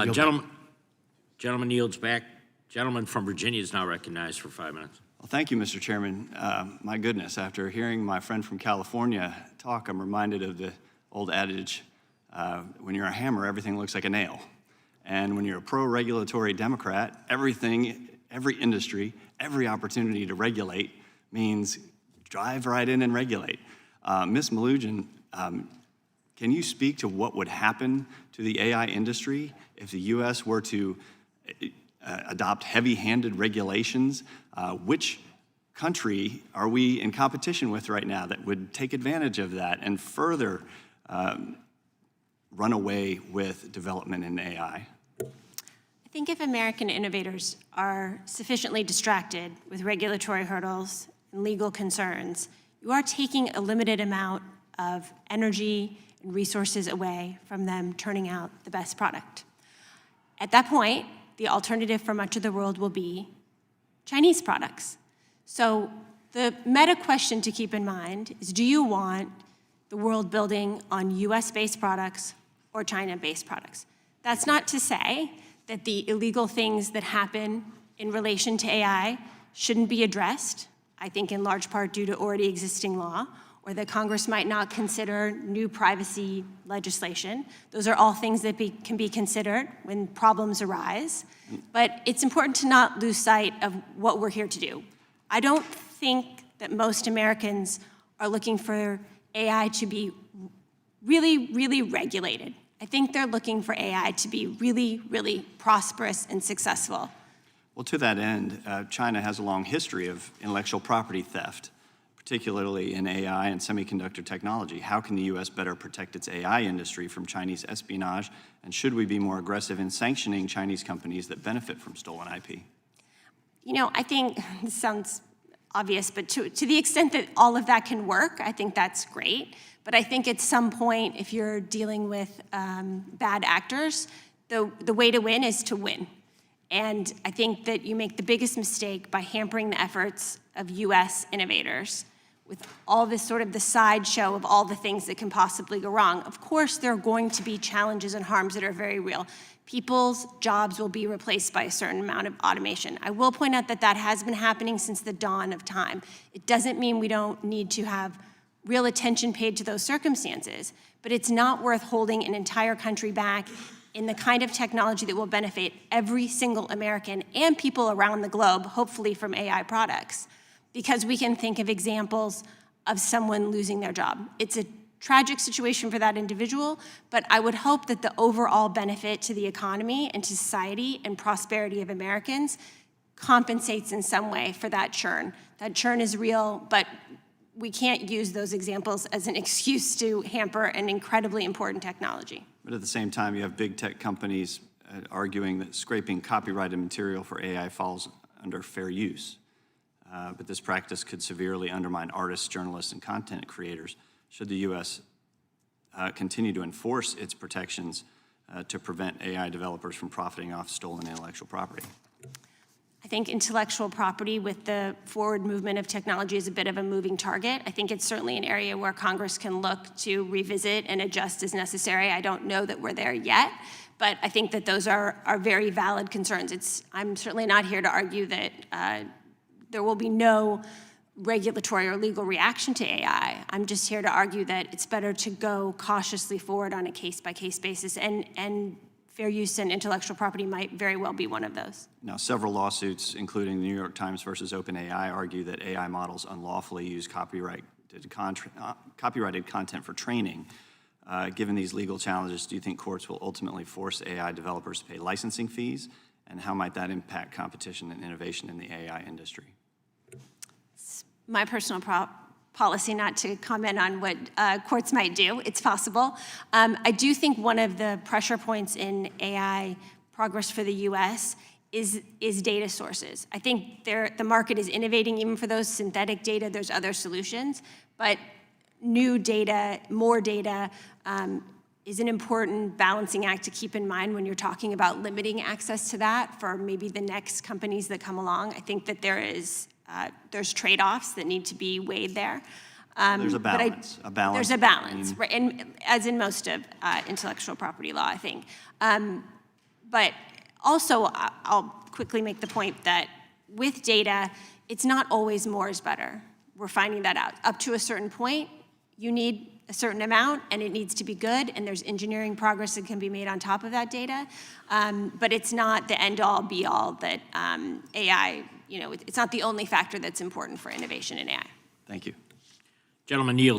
Gentleman yields back. Gentleman from Virginia is now recognized for 5 minutes. Well, thank you, Mr. Chairman. My goodness, after hearing my friend from California talk, I'm reminded of the old adage, when you're a hammer, everything looks like a nail. And when you're a pro-regulatory Democrat, every industry, every opportunity to regulate means drive right in and regulate. Ms. Melugin, can you speak to what would happen to the AI industry if the U.S. were to adopt heavy-handed regulations? Which country are we in competition with right now that would take advantage of that and further run away with development in AI? I think if American innovators are sufficiently distracted with regulatory hurdles and legal concerns, you are taking a limited amount of energy and resources away from them turning out the best product. At that point, the alternative for much of the world will be Chinese products. So the meta question to keep in mind is, do you want the world building on US-based products or China-based products? That's not to say that the illegal things that happen in relation to AI shouldn't be addressed, I think in large part due to already existing law, or that Congress might not consider new privacy legislation. Those are all things that can be considered when problems arise. But it's important to not lose sight of what we're here to do. I don't think that most Americans are looking for AI to be really, really regulated. I think they're looking for AI to be really, really prosperous and successful. Well, to that end, China has a long history of intellectual property theft, particularly in AI and semiconductor technology. How can the U.S. better protect its AI industry from Chinese espionage? And should we be more aggressive in sanctioning Chinese companies that benefit from stolen IP? You know, I think this sounds obvious, but to the extent that all of that can work, I think that's great. But I think at some point, if you're dealing with bad actors, the way to win is to win. And I think that you make the biggest mistake by hampering the efforts of US innovators with all this sort of the sideshow of all the things that can possibly go wrong. Of course, there are going to be challenges and harms that are very real. People's jobs will be replaced by a certain amount of automation. I will point out that that has been happening since the dawn of time. It doesn't mean we don't need to have real attention paid to those circumstances, but it's not worth holding an entire country back in the kind of technology that will benefit every single American and people around the globe, hopefully from AI products, because we can think of examples of someone losing their job. It's a tragic situation for that individual, but I would hope that the overall benefit to the economy and to society and prosperity of Americans compensates in some way for that churn. That churn is real, but we can't use those examples as an excuse to hamper an incredibly important technology. But at the same time, you have big tech companies arguing that scraping copyrighted material for AI falls under fair use. But this practice could severely undermine artists, journalists, and content creators. Should the U.S. Continue to enforce its protections to prevent AI developers from profiting off stolen intellectual property? I think intellectual property with the forward movement of technology is a bit of a moving target. I think it's certainly an area where Congress can look to revisit and adjust as necessary. I don't know that we're there yet, but I think that those are very valid concerns. I'm certainly not here to argue that there will be no regulatory or legal reaction to AI. I'm just here to argue that it's better to go cautiously forward on a case-by-case basis, and fair use and intellectual property might very well be one of those. Now, several lawsuits, including the New York Times versus OpenAI, argue that AI models unlawfully use copyrighted content for training. Given these legal challenges, do you think courts will ultimately force AI developers to pay licensing fees? And how might that impact competition and innovation in the AI industry? It's my personal policy not to comment on what courts might do. It's possible. I do think one of the pressure points in AI progress for the US is data sources. I think the market is innovating even for those synthetic data. There's other solutions, but new data, more data, is an important balancing act to keep in mind when you're talking about limiting access to that for maybe the next companies that come along. I think that there's trade-offs that need to be weighed there. There's a balance. There's a balance, right? And as in most of intellectual property law, I think. But But also, I'll quickly make the point that with data, it's not always more is better. We're finding that out. Up to a certain point, you need a certain amount, and it needs to be good, and there's engineering progress that can be made on top of that data. But it's not the end-all, be-all that AI, it's not the only factor that's important for innovation in AI. Thank you. Gentleman yield.